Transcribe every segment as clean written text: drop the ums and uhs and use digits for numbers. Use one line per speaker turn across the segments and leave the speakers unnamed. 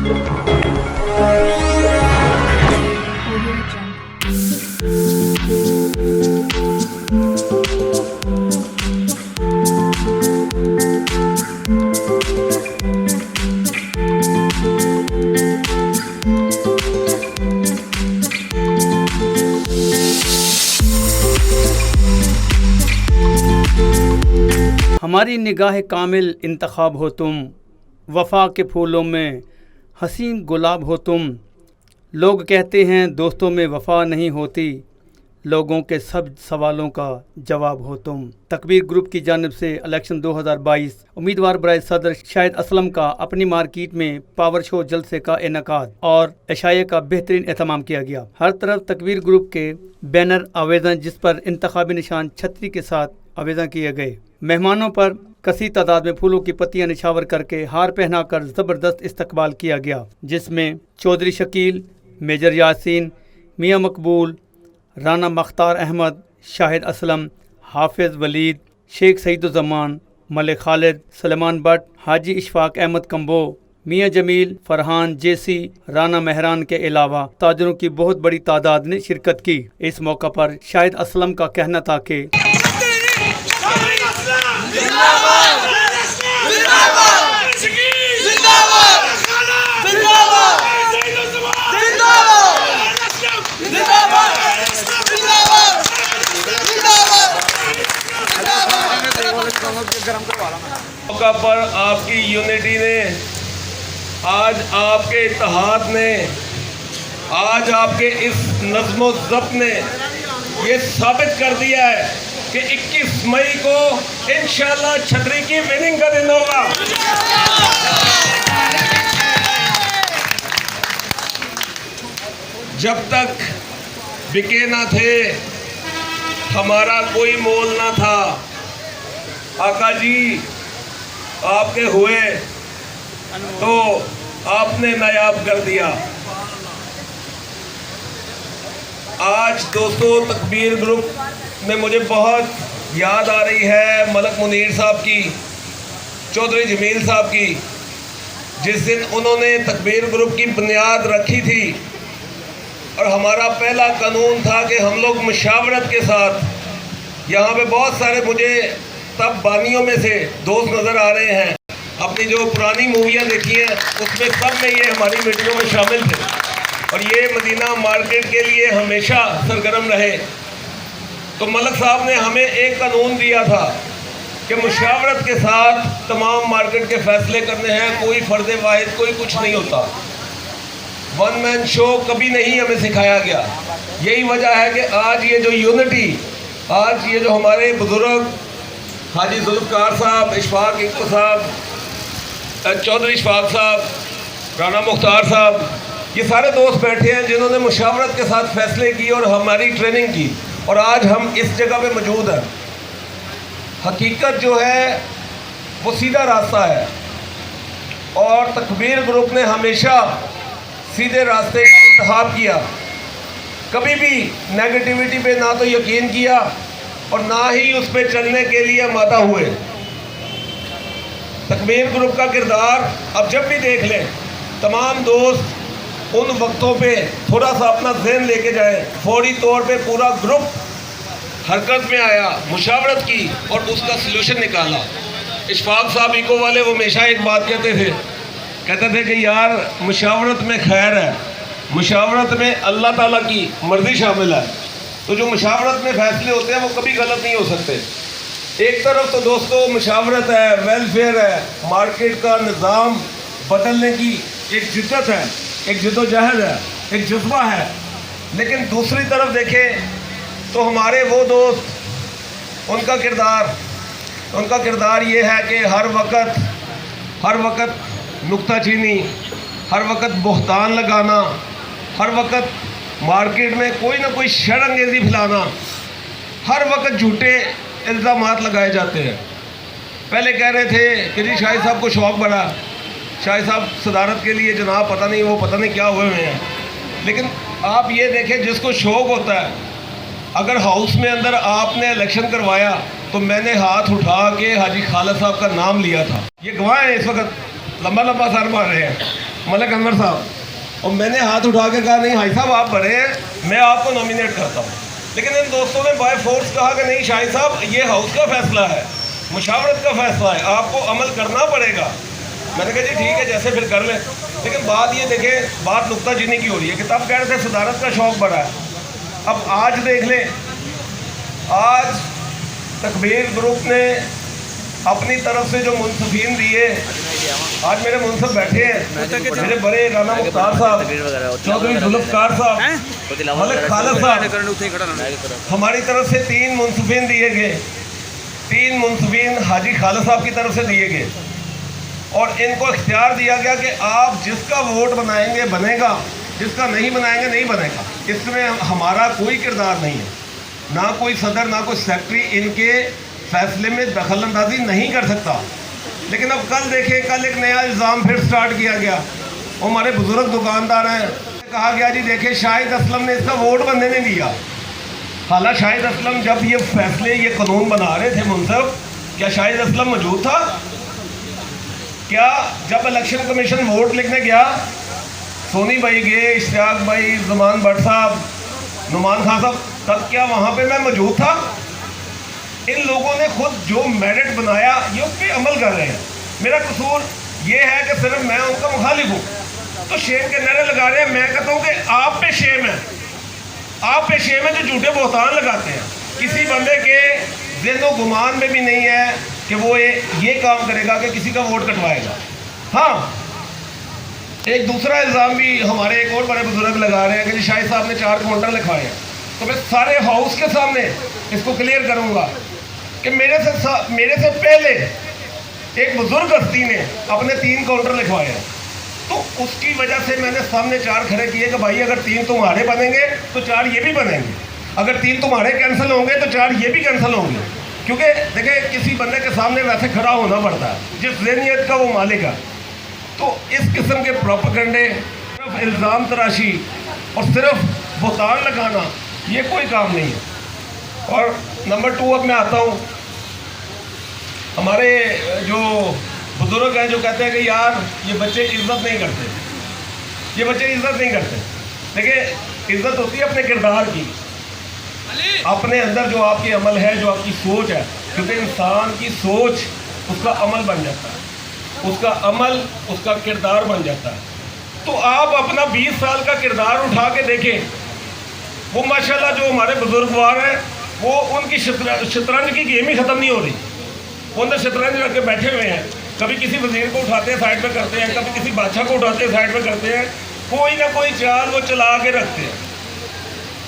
हमारी निगाह कामिल इंतखाब हो तुम, वफ़ा के फूलों में हसीन गुलाब हो तुम। लोग कहते हैं दोस्तों में वफ़ा नहीं होती, लोगों के सब सवालों का जवाब हो तुम। तकबीर ग्रुप की जानिब से इलेक्शन 2022 उम्मीदवार बराए सदर शाहिद असलम का अपनी मार्केट में पावर शो जलसे का इनेकाद और इशाए का बेहतरीन एहतमाम किया गया। हर तरफ तकबीर ग्रुप के बैनर आवेदन, जिस पर इंतखाबी निशान छतरी के साथ आवेदन किए गए। मेहमानों पर कसी तादाद में फूलों की पत्तियां निछावर करके हार पहनाकर ज़बरदस्त इस्तकबाल किया गया, जिसमें चौधरी शकील, मेजर यासीन, मियां मकबूल, राना मख्तार अहमद, शाहिद असलम, हाफिज़ वलीद, शेख सईदुज़्ज़मान, मलिक खालिद, सलेमान भट्ट, हाजी इशफाक अहमद कंबो, मियां जमील, फरहान जेसी, राना मेहरान के अलावा ताजरों की बहुत बड़ी तादाद ने शिरकत की। इस मौका पर शाहिद असलम का कहना था कि
मौका पर आपकी यूनिटी ने, आज आपके इत्तेहाद ने, आज आपके इस नज़्मो ज़ब्त ने ये साबित कर दिया है कि 21 मई को इंशाल्लाह छतरी की विनिंग का दिन होगा। जब तक बिके ना थे, हमारा कोई मोल ना था, आका जी आपके हुए तो आपने नायाब कर दिया। आज दोस्तों तकबीर ग्रुप में मुझे बहुत याद आ रही है मलक मुनीर साहब की, चौधरी जमील साहब की, जिस दिन उन्होंने तकबीर ग्रुप की बुनियाद रखी थी और हमारा पहला कानून था कि हम लोग मुशावरत के साथ, यहाँ पे बहुत सारे मुझे तब बानियों में से दोस्त नज़र आ रहे हैं, अपनी जो पुरानी मूवियाँ देखी हैं उसमें सब में ये हमारी मीटिंगों में शामिल थे और ये मदीना मार्केट के लिए हमेशा सरगर्म रहे। तो मलक साहब ने हमें एक कानून दिया था कि मुशावरत के साथ तमाम मार्केट के फैसले करने हैं, कोई फ़र्द वाहिद कोई कुछ नहीं होता, वन मैन शो कभी नहीं हमें सिखाया गया। यही वजह है कि आज ये जो यूनिटी, आज ये जो हमारे बुज़ुर्ग हाजी जुल्फ़कार साहब, इशफाक इक्को साहब, चौधरी इशफाक साहब, राना मुख्तार साहब, ये सारे दोस्त बैठे हैं जिन्होंने मुशावरत के साथ फैसले किए और हमारी ट्रेनिंग की और आज हम इस जगह पे मौजूद हैं। हकीकत जो है वो सीधा रास्ता है और तकबीर ग्रुप ने हमेशा सीधे रास्ते का इंतखाब किया, कभी भी नेगेटिविटी पे ना तो यकीन किया और ना ही उस पर चलने के लिए मादा हुए। तकबीर ग्रुप का किरदार अब जब भी देख लें, तमाम दोस्त उन वक्तों पे थोड़ा सा अपना ज़हन लेके जाएं, फौरी तौर पे पूरा ग्रुप हरकत में आया, मुशावरत की और उसका सलूशन निकाला। इशफाक साहब इको वाले वो हमेशा एक बात कहते थे कि यार मुशावरत में खैर है, मुशावरत में अल्लाह ताला की मर्ज़ी शामिल है, तो जो मुशावरत में फैसले होते हैं वो कभी गलत नहीं हो सकते। एक तरफ तो दोस्तों मुशावरत है, वेलफेयर है, मार्केट का निज़ाम बदलने की एक जिद्दत है, एक जद्दोजहद है, एक जज्बा है, लेकिन दूसरी तरफ देखें तो हमारे वो दोस्त, उनका किरदार ये है कि हर वक्त नुक्ताचीनी, हर वक्त बहतान लगाना, हर वक्त मार्केट में कोई ना कोई शरअंगेज़ी फैलाना, हर वक्त झूठे इल्ज़ामात लगाए जाते हैं। पहले कह रहे थे कि जी शाहिद साहब को शौक़ बढ़ा, शाहिद साहब सदारत के लिए जनाब पता नहीं क्या हुए हैं, लेकिन आप ये देखें जिसको शौक़ होता है, अगर हाउस में अंदर आपने इलेक्शन करवाया तो मैंने हाथ उठा के हाजी खालिद साहब का नाम लिया था, ये गवाह हैं, इस वक्त लंबा सर मार रहे हैं। मलक अनवर साहब, और मैंने हाथ उठा के कहा नहीं भाई साहब आप बड़े हैं, मैं आपको नॉमिनेट करता हूँ। लेकिन इन दोस्तों ने बाय फोर्स कहा कि नहीं शाहिद साहब ये हाउस का फैसला है, मुशावरत का फैसला है, आपको अमल करना पड़ेगा। मैंने कहा जी ठीक है जैसे फिर कर लें। लेकिन बात ये देखें, बात नुक्ताचीनी की हो रही है कि तब कह रहे थे सदारत का शौक़ बड़ा है। अब आज देख लें, आज तकबीर ग्रुप ने अपनी तरफ से जो मुंसफीन दिए, आज मेरे मुंसफ बैठे हैं, मेरे बड़े राना मुख्तार साहब, चौधरी जुल्फ़कार साहब, मलिक खालिद साहब, हमारी तरफ से 3 मुंसफीन दिए गए, 3 मुंसफीन हाजी खालिद साहब की तरफ से दिए गए, और इनको इख्तियार दिया गया कि आप जिसका वोट बनाएंगे बनेगा, जिसका नहीं बनाएंगे नहीं बनेगा। इसमें हमारा कोई किरदार नहीं है, ना कोई सदर ना कोई सेक्रेटरी इनके फैसले में दखल अंदाजी नहीं कर सकता। लेकिन अब कल देखें, कल एक नया इल्ज़ाम फिर स्टार्ट किया गया, वो हमारे बुजुर्ग दुकानदार हैं, कहा गया जी देखें शाहिद असलम ने इसका वोट बनने नहीं दिया। हालांकि शाहिद असलम जब ये फैसले ये कानून बना रहे थे मुंसफ, क्या शाहिद असलम मौजूद था? क्या जब इलेक्शन कमीशन वोट लिखने गया, सोनी भाई गए, इश्तियाक भाई, ज़मान भट्ट साहब, नुमान खान साहब, तब क्या वहाँ पे मैं मौजूद था? इन लोगों ने खुद जो मैरिट बनाया ये उस पर अमल कर रहे हैं। मेरा कसूर ये है कि सिर्फ मैं उनका मुखालिफ हूँ, तो शेम के नारे लगा रहे हैं। मैं कहता हूँ कि आप पे शेम है, आप पे शेम है जो झूठे बोहतान लगाते हैं। किसी बंदे के ज़हनो गुमान में भी नहीं है कि वो ये काम करेगा कि किसी का वोट कटवाएगा। हाँ, एक दूसरा इल्ज़ाम भी हमारे एक और बड़े बुजुर्ग लगा रहे हैं कि शाहिद साहब ने 4 काउंटर लिखवाए हैं। तो मैं सारे हाउस के सामने इसको क्लियर करूंगा कि मेरे से पहले एक बुजुर्ग हस्ती ने अपने 3 काउंटर लिखवाए हैं, तो उसकी वजह से मैंने सामने 4 खड़े किए कि भाई अगर 3 तुम्हारे बनेंगे तो 4 ये भी बनेंगे, अगर 3 तुम्हारे कैंसिल होंगे तो 4 ये भी कैंसिल होंगे। क्योंकि देखिए किसी बंदे के सामने वैसे खड़ा होना पड़ता है जिस ज़हनियत का वो मालिक है। तो इस किस्म के प्रोपेगेंडे, सिर्फ इल्ज़ाम तराशी और सिर्फ बोतान लगाना ये कोई काम नहीं है। और नंबर 2 अब मैं आता हूँ, हमारे जो बुजुर्ग हैं जो कहते हैं कि यार ये बच्चे इज्जत नहीं करते, ये बच्चे इज्जत नहीं करते। देखिए इज्जत होती है अपने किरदार की, अपने अंदर जो आपके अमल है, जो आपकी सोच है, क्योंकि इंसान की सोच उसका अमल बन जाता है, उसका अमल उसका किरदार बन जाता है। तो आप अपना 20 साल का किरदार उठा के देखें, वो माशाल्लाह जो हमारे बुजुर्गवार हैं वो उनकी शतरंज की गेम ही ख़त्म नहीं हो रही, वो अंदर शतरंज रख के बैठे हुए हैं। कभी किसी वजीर को उठाते हैं साइड में करते हैं, कभी किसी बादशाह को उठाते हैं साइड में करते हैं, कोई ना कोई चाल वो चला के रखते हैं।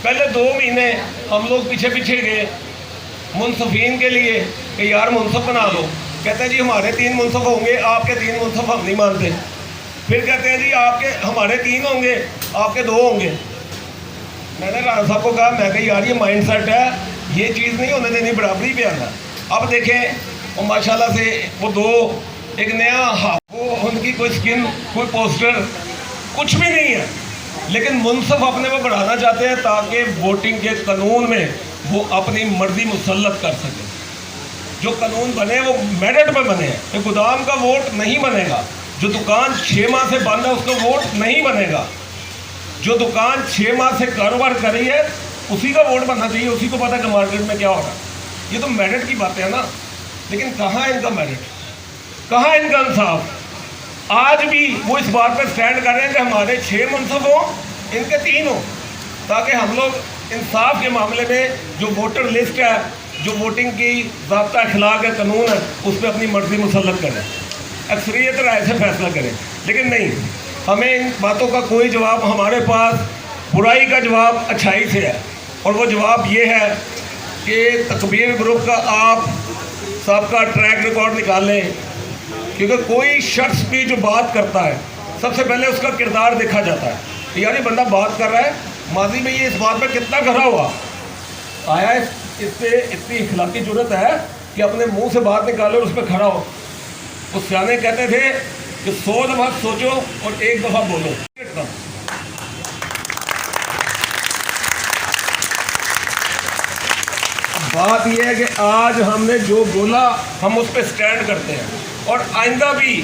पहले 2 महीने हम लोग पीछे पीछे गए मुंसफीन के लिए कि यार मुंसफ बना लो, कहते हैं जी हमारे 3 मुंसफ होंगे, आपके 3 मुंसफ हम नहीं मानते। फिर कहते हैं जी आपके हमारे 3 होंगे, आपके 2 होंगे। मैंने राणा साहब को कहा, मैं कहा यार ये माइंड सेट है, ये चीज़ नहीं होने देनी, बराबरी पे आना। अब देखें वो माशाल्लाह से वो 2 एक नया, वो उनकी कोई स्किन, कोई पोस्टर कुछ भी नहीं है, लेकिन मुनसफ अपने को बढ़ाना चाहते हैं ताकि वोटिंग के कानून में वो अपनी मर्जी मुसल्लत कर सके। जो कानून बने वो मेरिट पे बने हैं। गोदाम का वोट नहीं बनेगा, जो दुकान 6 माह से बंद है उसका वोट नहीं बनेगा, जो दुकान 6 माह से कारोबार कर रही है उसी का वोट बनना चाहिए, उसी को पता है कि मार्केट में क्या हो रहा है। ये तो मेरिट की बातें है ना, लेकिन कहाँ है इनका मेरिट, कहाँ इनका इंसाफ। आज भी वो इस बात पर स्टैंड कर रहे हैं कि हमारे 6 मुंसफ हों, इनके 3 हों, ताकि हम लोग इंसाफ के मामले में जो वोटर लिस्ट है, जो वोटिंग की ज़ाब्ता अखलाक है, कानून है, उस पर अपनी मर्जी मुसल्लत करें, अक्सरियत राय से फैसला करें। लेकिन नहीं, हमें इन बातों का कोई जवाब, हमारे पास बुराई का जवाब अच्छाई से है, और वो जवाब ये है कि तकबीर ग्रुप का आप सबका ट्रैक रिकॉर्ड निकाल लें, क्योंकि कोई शख्स भी जो बात करता है सबसे पहले उसका किरदार देखा जाता है। यार ये बंदा बात कर रहा है, माजी में ये इस बात पर कितना खरा हुआ, आया इस पर इतनी इखलाकी जरूरत है कि अपने मुंह से बात निकालो और उस पर खड़ा हो। उस सियाने कहते थे कि 100 दफ़ा सोचो और 1 दफ़ा बोलो। बात यह है कि आज हमने जो बोला हम उस पर स्टैंड करते हैं, और आइंदा भी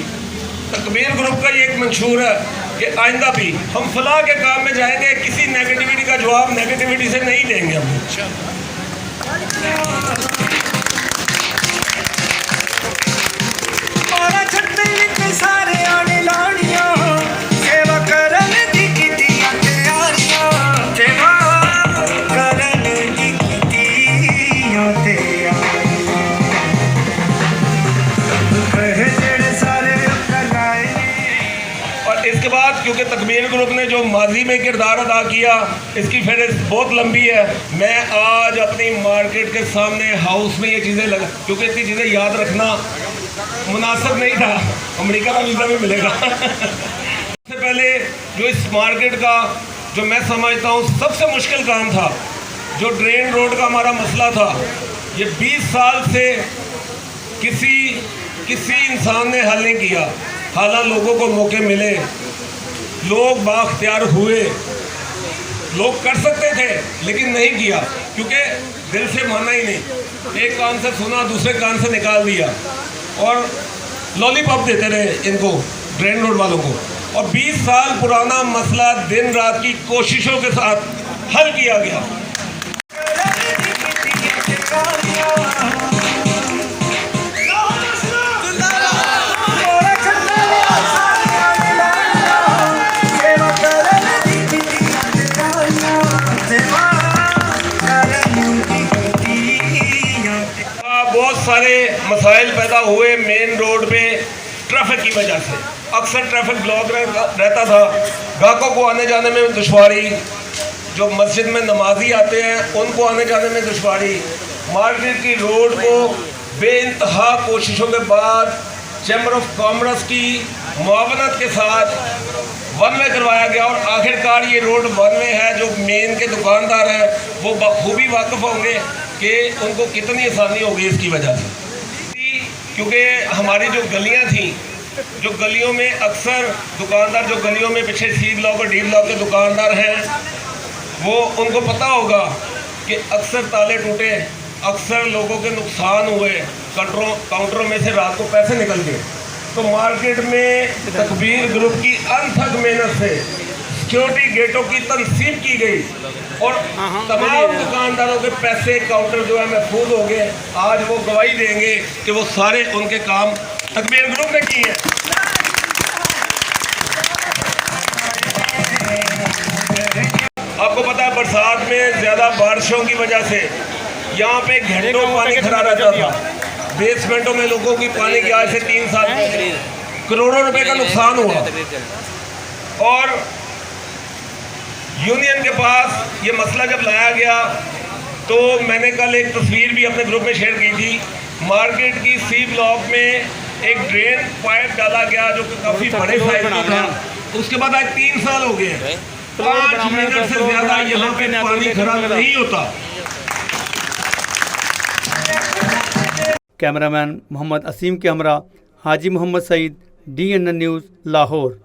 तकबीर ग्रुप का ये एक मंशूर है कि आइंदा भी हम फलाह के काम में जाएंगे, किसी नेगेटिविटी का जवाब नेगेटिविटी से नहीं देंगे हम।
सारे आने लाड़ियां सेवा करन दी कीतियां तैयारियां, सेवा करन दी कीतियां तैयारियां, कहे जेड़े सारे कराए।
और इसके बाद क्योंकि तकबीर ग्रुप ने जो माजी में किरदार अदा किया, इसकी फहरिस्त बहुत लंबी है। मैं आज अपनी मार्केट के सामने हाउस में ये चीज़ें लगा, क्योंकि इतनी चीज़ें याद रखना मुनासिब नहीं था, अमेरिका का वीज़ा भी मिलेगा। सबसे पहले जो इस मार्केट का जो मैं समझता हूँ सबसे मुश्किल काम था, जो ड्रेन रोड का हमारा मसला था, ये 20 साल से किसी इंसान ने हल नहीं किया। हालांकि लोगों को मौके मिले, लोग बाख्तियार हुए, लोग कर सकते थे लेकिन नहीं किया, क्योंकि दिल से माना ही नहीं। एक कान से सुना, दूसरे कान से निकाल दिया और लॉलीपॉप देते रहे इनको, ड्रेन रोड वालों को। और 20 साल पुराना मसला दिन रात की कोशिशों के साथ हल किया गया। बहुत सारे मसाइल पैदा हुए मेन रोड पे ट्रैफिक की वजह से। अक्सर ट्रैफिक ब्लॉक रहता था, ग्राहकों को आने जाने में दुश्वारी, जो मस्जिद में नमाजी आते हैं उनको आने जाने में दुश्वारी। मार्केट की रोड को बेइंतहा कोशिशों के बाद चैम्बर ऑफ कॉमर्स की मुआवनत के साथ वन वे करवाया गया और आखिरकार ये रोड वन वे है। जो मेन के दुकानदार हैं वो बखूबी वाकिफ़ होंगे कि उनको कितनी आसानी होगी इसकी वजह से, क्योंकि हमारी जो गलियां थी, जो गलियों में अक्सर दुकानदार, जो गलियों में पीछे सी ब्लॉक और डी ब्लॉक के दुकानदार हैं, वो उनको पता होगा कि अक्सर ताले टूटे, अक्सर लोगों के नुकसान हुए, काउंटरों में से रात को पैसे निकल गए। तो मार्केट में तकबीर ग्रुप की अनथक मेहनत से सिक्योरिटी गेटों की तनसीब की गई और तमाम दुकानदारों के पैसे काउंटर जो है महफूज हो गए। आज वो गवाही देंगे कि वो सारे उनके काम तकबीर ग्रुप ने किए हैं। आपको पता है बरसात में ज़्यादा बारिशों की वजह से यहाँ पे घंटों पानी खड़ा रहता था। बेसमेंटों में लोगों की पानी की आज से 3 साल करोड़ों रुपए का नुकसान हुआ। और यूनियन के पास ये मसला जब लाया गया तो मैंने कल एक तस्वीर भी अपने ग्रुप में शेयर की थी। मार्केट की सी ब्लॉक में एक ड्रेन पाइप डाला गया जो कि काफ़ी बड़े साइज का था। उसके बाद आज 3 साल हो गए, 5 मिनट से ज़्यादा यहाँ पे पानी खराब नहीं होता।
कैमरामैन मोहम्मद असीम के हमरा हाजी मोहम्मद सईद, DNN न्यूज़, लाहौर।